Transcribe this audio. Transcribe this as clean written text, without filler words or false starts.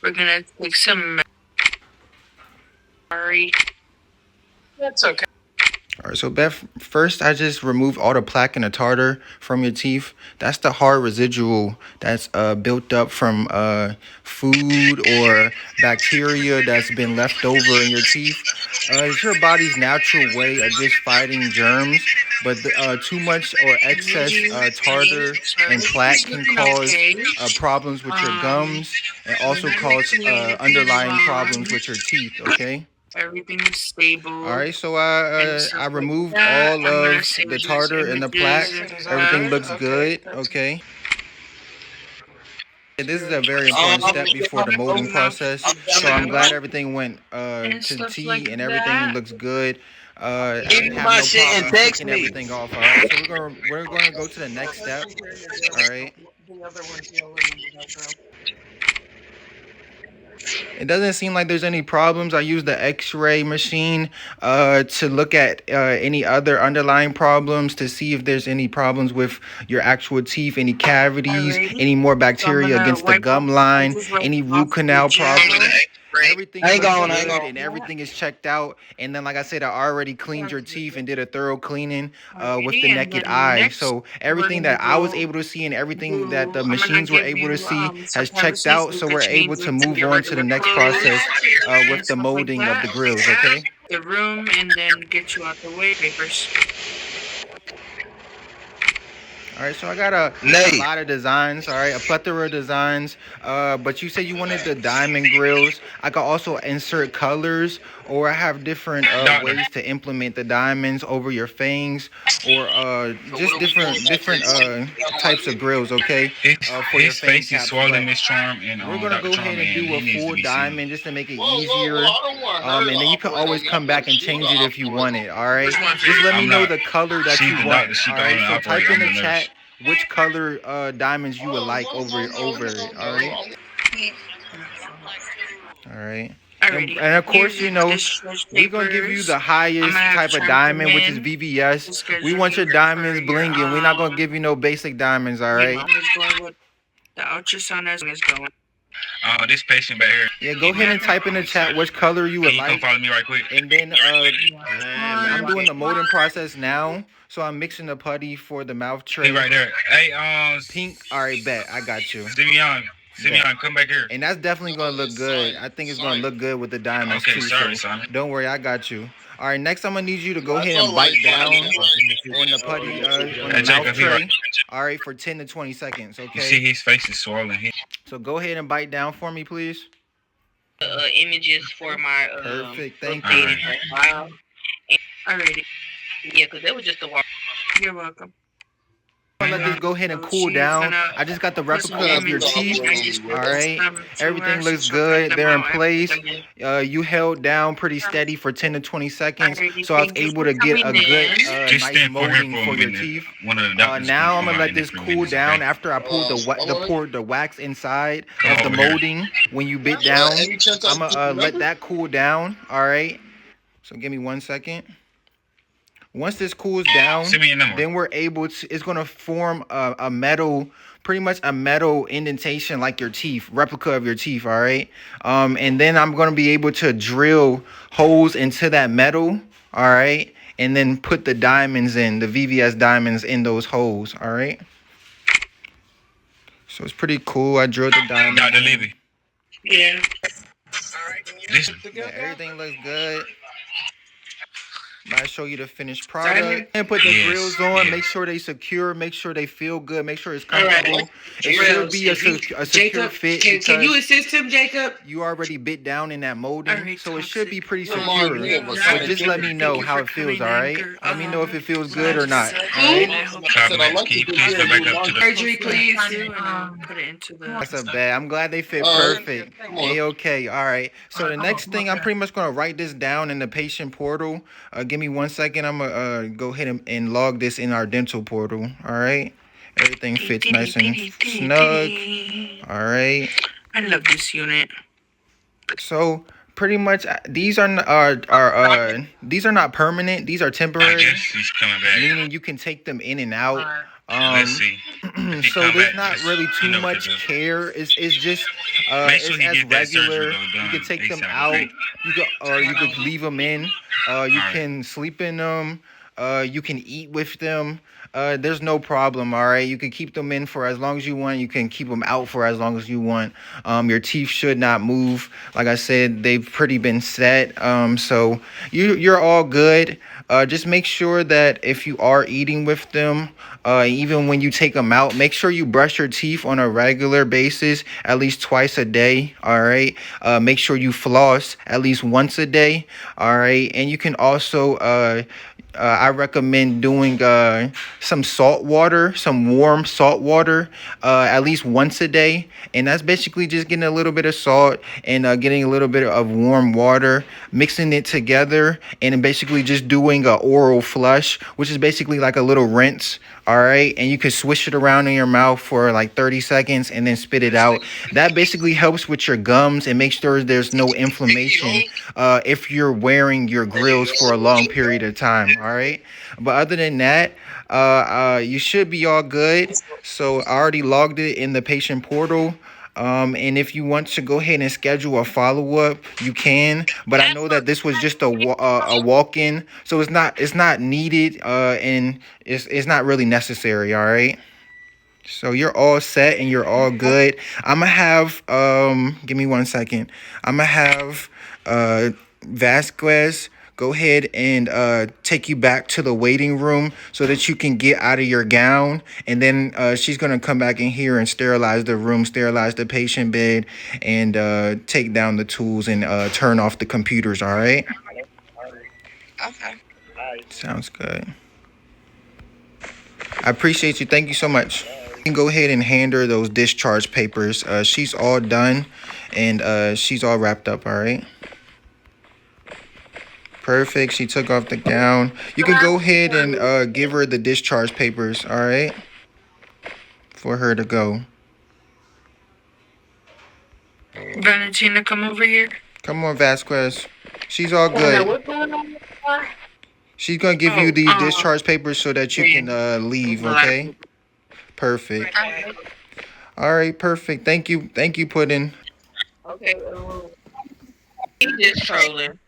We're gonna take some. Sorry. That's okay. All right, so Beth, first I just remove all the plaque and the tartar from your teeth. That's the hard residual that's built up from food or bacteria that's been left over in your teeth. It's your body's natural way of just fighting germs, but too much or excess tartar and plaque can cause problems with your gums and also cause underlying problems with your teeth, okay? Everything is stable. All right, so I removed all of the tartar and the plaque. Everything looks good. Okay. This is a very important step before the molding process. So I'm glad everything went to T and everything looks good. I have no problem taking everything off. All right, so we're gonna go to the next step. All right. It doesn't seem like there's any problems. I use the X-ray machine to look at any other underlying problems to see if there's any problems with your actual teeth, any cavities, any more bacteria against the gum line, any root canal problems. Everything is good and everything is checked out. And then, like I said, I already cleaned your teeth and did a thorough cleaning with the naked eye. So everything that I was able to see and everything that the machines were able to see has checked out. So we're able to move on to the next process with the molding of the grills. Okay. The room and then get you out the way. Papers. All right, so I got a lot of designs, all right, a plethora of designs, but you said you wanted the diamond grills. I could also insert colors, or I have different ways to implement the diamonds over your fangs, or just different types of grills, okay, for your fang caps. We're going to go ahead and do a full diamond just to make it easier, and then you can always come back and change it if you want it, all right? Just let me know the color that you want, all right? So type in the chat which color diamonds you would like over it, all right? All right. And of course, you know, we're going to give you the highest type of diamond, which is VVS. We want your diamonds blinging. We're not going to give you no basic diamonds, all right? The ultrasound is going. This patient back here. Yeah, go ahead and type in the chat which color you would like. Come follow me right quick. And then I'm doing the molding process now. So I'm mixing the putty for the mouth tray. He right there. Hey, pink. All right, bet. I got you. Simeon, come back here. And that's definitely gonna look good. I think it's gonna look good with the diamonds too. Sorry, so don't worry, I got you. All right, next I'm gonna need you to go ahead and bite down on the putty on the mouth tray. All right, for 10 to 20 seconds. Okay. You see his face is swollen. So go ahead and bite down for me, please. Images for my perfect. Thank you. Alrighty. Yeah, because that was just a walk. You're welcome. Let this go ahead and cool down. I just got the replica of your teeth. All right, everything looks good. They're in place. You held down pretty steady for 10 to 20 seconds, so I was able to get a good nice molding for your teeth. Now I'm gonna let this cool down after I pulled the wax inside of the molding. When you bit down, I'm gonna let that cool down. All right, so give me 1 second. Once this cools down, then we're able to, it's going to form a metal, pretty much a metal indentation like your teeth, replica of your teeth, all right? And then I'm going to be able to drill holes into that metal, all right? And then put the diamonds in, the VVS diamonds in those holes, all right? So it's pretty cool. I drilled the diamond. Dr. Levy. Yeah. Yeah, everything looks good. I show you the finished product and put the grills on. Make sure they secure. Make sure they feel good. Make sure it's comfortable. It should be a secure fit. Can you assist him, Jacob? You already bit down in that molding, so it should be pretty secure. But just let me know how it feels. All right. Let me know if it feels good or not. All right. Surgery, please. Put it into the. That's a bad. I'm glad they fit perfect. Okay. All right. So the next thing, I'm pretty much gonna write this down in the patient portal. Give me 1 second. I'm gonna go ahead and log this in our dental portal. All right. Everything fits nice and snug. All right. I love this unit. So pretty much these are not permanent. These are temporary. Meaning you can take them in and out. Let's see. So there's not really too much care. It's just it's as regular. You can take them out. You could or you could leave them in. You can sleep in them. You can eat with them. There's no problem. All right, you can keep them in for as long as you want. You can keep them out for as long as you want. Your teeth should not move. Like I said, they've pretty been set. So you're all good. Just make sure that if you are eating with them, even when you take them out, make sure you brush your teeth on a regular basis, at least twice a day. All right. Make sure you floss at least once a day. All right. And you can also, I recommend doing some salt water, some warm salt water, at least once a day. And that's basically just getting a little bit of salt and getting a little bit of warm water, mixing it together, and basically just doing a oral flush, which is basically like a little rinse. All right. And you can swish it around in your mouth for like 30 seconds and then spit it out. That basically helps with your gums and make sure there's no inflammation if you're wearing your grills for a long period of time. All right. But other than that, you should be all good. So I already logged it in the patient portal. And if you want to go ahead and schedule a follow-up, you can. But I know that this was just a walk-in, so it's not needed, and it's not really necessary. All right. So you're all set and you're all good. I'm gonna have give me 1 second. I'm gonna have Vasquez go ahead and take you back to the waiting room so that you can get out of your gown, and then she's gonna come back in here and sterilize the room, sterilize the patient bed, and take down the tools and turn off the computers. All right. Okay. Sounds good. I appreciate you. Thank you so much. You can go ahead and hand her those discharge papers. She's all done, and she's all wrapped up. All right. Perfect. She took off the gown. You can go ahead and give her the discharge papers. All right. For her to go. Valentina, come over here. Come on, Vasquez. She's all good. She's going to give you these discharge papers so that you can leave, okay? Perfect. All right, perfect. Thank you. Thank you, Puddin. Okay. He's just trolling.